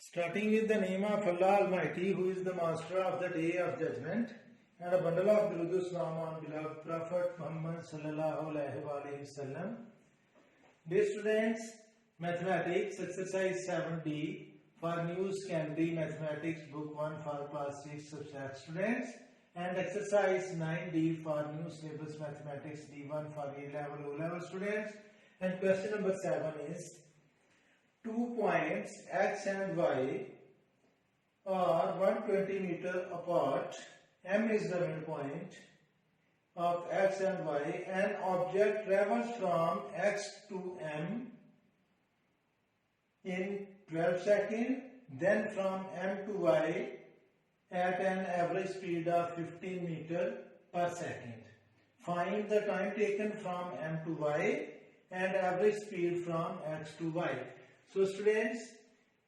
Starting with the name of Allah Almighty, who is the master of the day of judgment, and a bundle of Durud Salam on beloved Prophet Muhammad sallallahu alaihi wasallam. Dear students, mathematics exercise 7D for new secondary mathematics book 1 for class 6 subject students, and exercise 9D for new syllabus mathematics D1 for A level O level students. And question number 7 is 2 points X and Y are 120 meter apart. M is the midpoint of X and Y. An object travels from X to M in 12 seconds, then from M to Y at an average speed of 15 meter per second. Find the time taken from M to Y and average speed from X to Y. So students,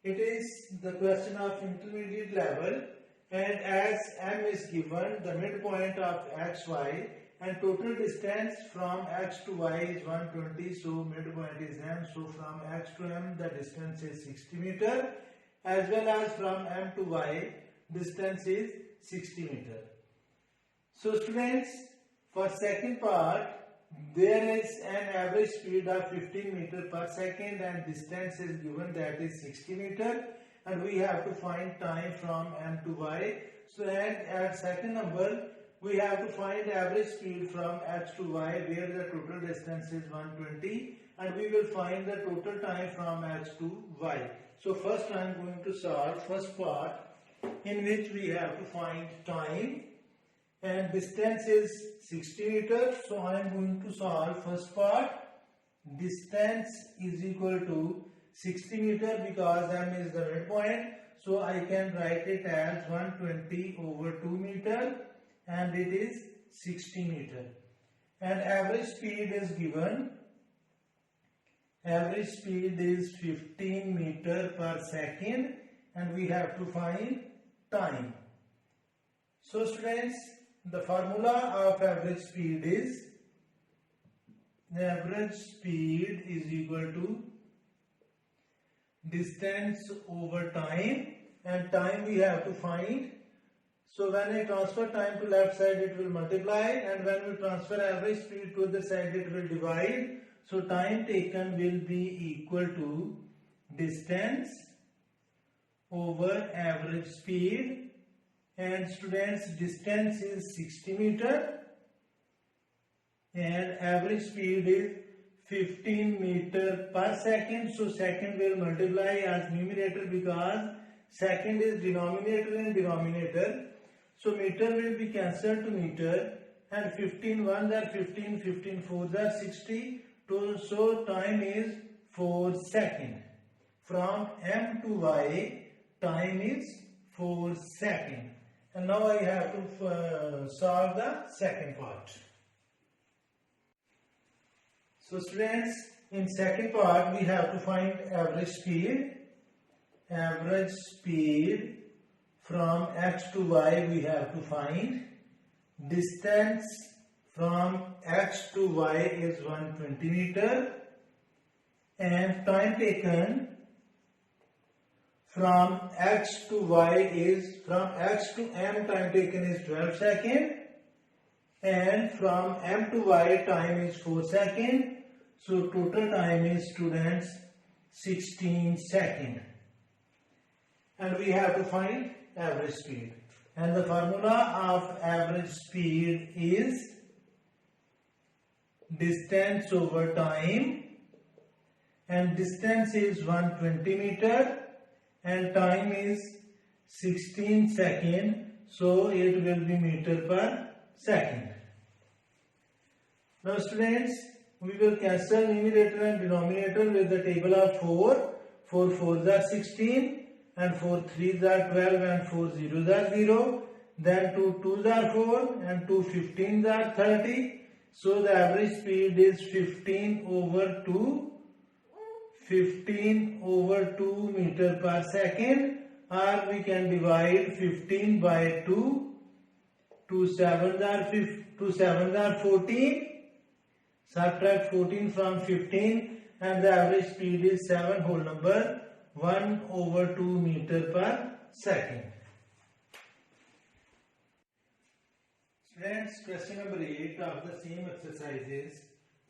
it is the question of intermediate level, and as M is given, the midpoint of XY, and total distance from X to Y is 120, so midpoint is M. So from X to M the distance is 60 meter, as well as from M to Y distance is 60 meter. So students, for second part, there is an average speed of 15 meter per second and distance is given, that is 60 meter, and we have to find time from M to Y. So at second number we have to find average speed from X to Y, where the total distance is 120, and we will find the total time from X to Y. So first I am going to solve first part, in which we have to find time, and distance is 60 meters. So I am going to solve first part. Distance is equal to 60 meter because M is the midpoint. So I can write it as 120 over 2 meter, and it is 60 meter. And average speed is given. Average speed is 15 meter per second, and we have to find time. So students, the formula of average speed is equal to distance over time, and time we have to find. So when I transfer time to left side, it will multiply, and when we transfer average speed to the side, it will divide. So time taken will be equal to distance over average speed. And students, distance is 60 meter and average speed is 15 meter per second. So second will multiply as numerator because second is denominator and denominator. So meter will be cancelled to meter, and 15 ones are 15, 15 fours are 60. So time is 4 seconds. From M to Y, time is 4 seconds. And now I have to solve the second part. So students, in second part we have to find average speed. Average speed from X to Y we have to find. Distance from X to Y is 120 meter. And time taken from X to Y is, from X to M time taken is 12 seconds, and from M to Y time is 4 seconds. So total time is, students, 16 seconds. And we have to find average speed. And the formula of average speed is distance over time, and distance is 120 meter. And time is 16 seconds, so it will be meter per second. Now students, we will cancel numerator and denominator with the table of 4. 4 fours are 16, and 4 threes are 12, and 4 zeros are 0. Then 2 twos are 4, and 2 15s are 30. So the average speed is 15 over 2. 15 over 2 meter per second, or we can divide 15 by 2. 2 sevens are 14. Subtract 14 from 15, and the average speed is 7 whole number 1/2 meter per second. Students, question number 8 of the same exercise is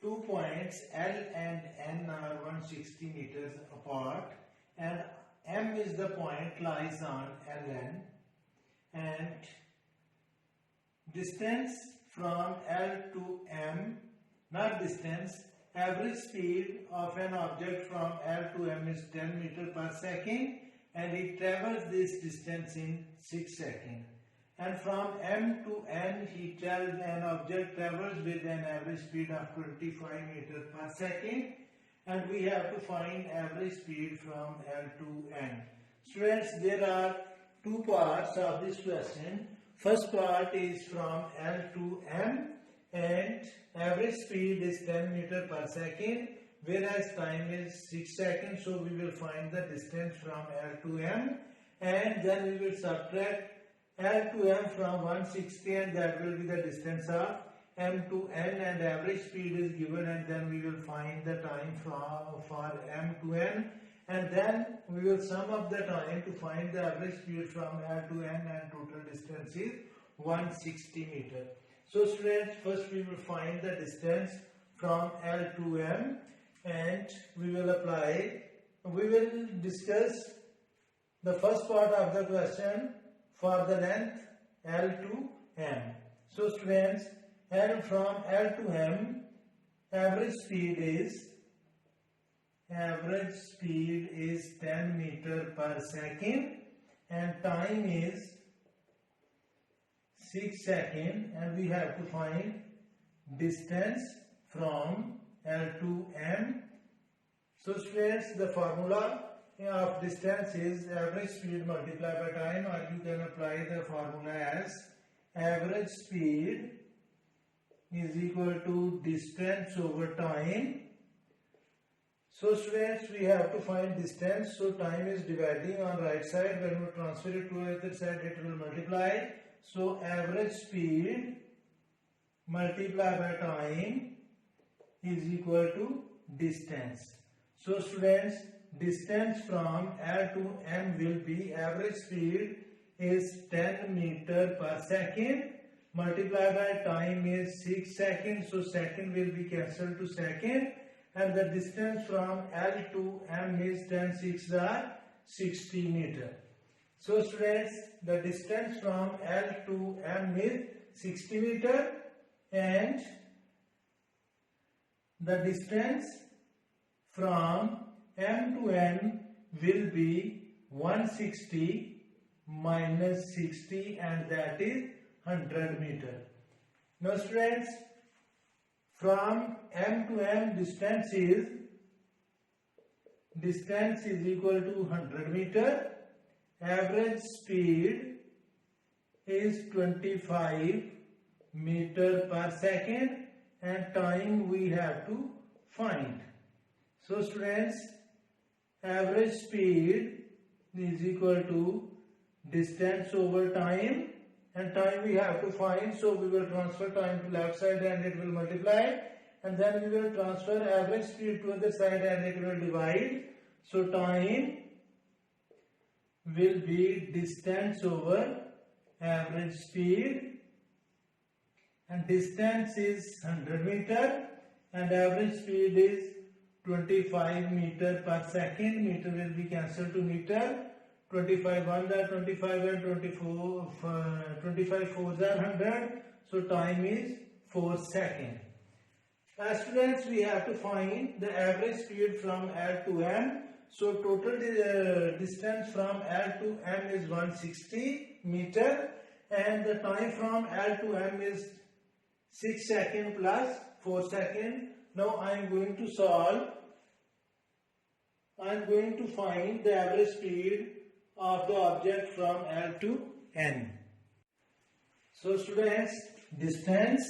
2 points L and N are 160 meters apart and M is the point lies on LN, and distance from L to M, not distance, average speed of an object from L to M is 10 meters per second and it travels this distance in 6 seconds. And from M to N, an object travels with an average speed of 25 meters per second, and we have to find average speed from L to N. Students, there are two parts of this question. First part is from L to M, and average speed is 10 meters per second, whereas time is 6 seconds. So we will find the distance from L to M, and then we will subtract L to M from 160, and that will be the distance of M to N, and average speed is given, and then we will find the time for M to N, and then we will sum up the time to find the average speed from L to N, and total distance is 160 meters. So students, first we will find the distance from L to M, and we will discuss the first part of the question for the length L to M. So students, from L to M, average speed is 10 meters per second and time is 6 seconds, and we have to find distance from L to M. So students, the formula of distance is average speed multiplied by time, or you can apply the formula as average speed is equal to distance over time. So students, we have to find distance, so time is dividing on right side. When we transfer it to the other side, it will multiply. So average speed multiplied by time is equal to distance. So students, distance from L to M will be, average speed is 10 meters per second multiplied by time is 6 seconds. So second will be cancelled to second, and the distance from L to M is 10 6 are 60 meters. So students, the distance from L to M is 60 meters, and the distance from M to N will be 160 minus 60, and that is 100 meters. Now students, from M to M distance is equal to 100 meters. Average speed is 25 meters per second, and time we have to find. So students, average speed is equal to distance over time, and time we have to find. So we will transfer time to left side and it will multiply, and then we will transfer average speed to other side and it will divide. So time will be distance over average speed, and distance is 100 meters and average speed is 25 meters per second. Meter will be cancelled to meter. 25 1s are 25 and 24 25 4s are 100. So time is 4 seconds. As students, we have to find the average speed from L to M. So total distance from L to M is 160 meters, and the time from L to M is 6 seconds plus 4 seconds. Now I am going to solve. I am going to find the average speed of the object from L to N. So students, distance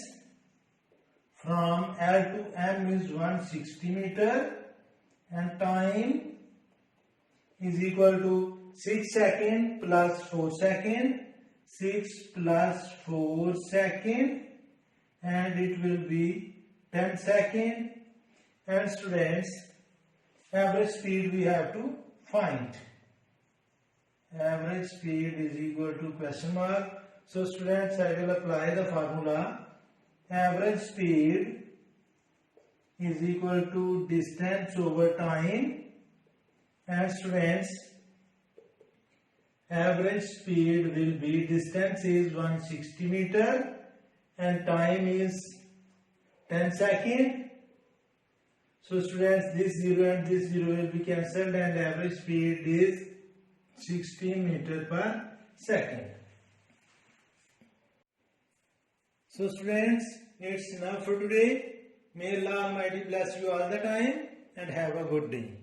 from L to M is 160 meters and time is equal to 6 seconds plus 4 seconds, 6 plus 4 seconds, and it will be 10 seconds. And students, average speed we have to find average speed is equal to question mark. So students, I will apply the formula. Average speed is equal to distance over time, and students, average speed will be, distance is 160 meter and time is 10 seconds. So students, this 0 and this 0 will be cancelled and average speed is 16 meter per second. So students, it's enough for today. May Allah Almighty bless you all the time and have a good day.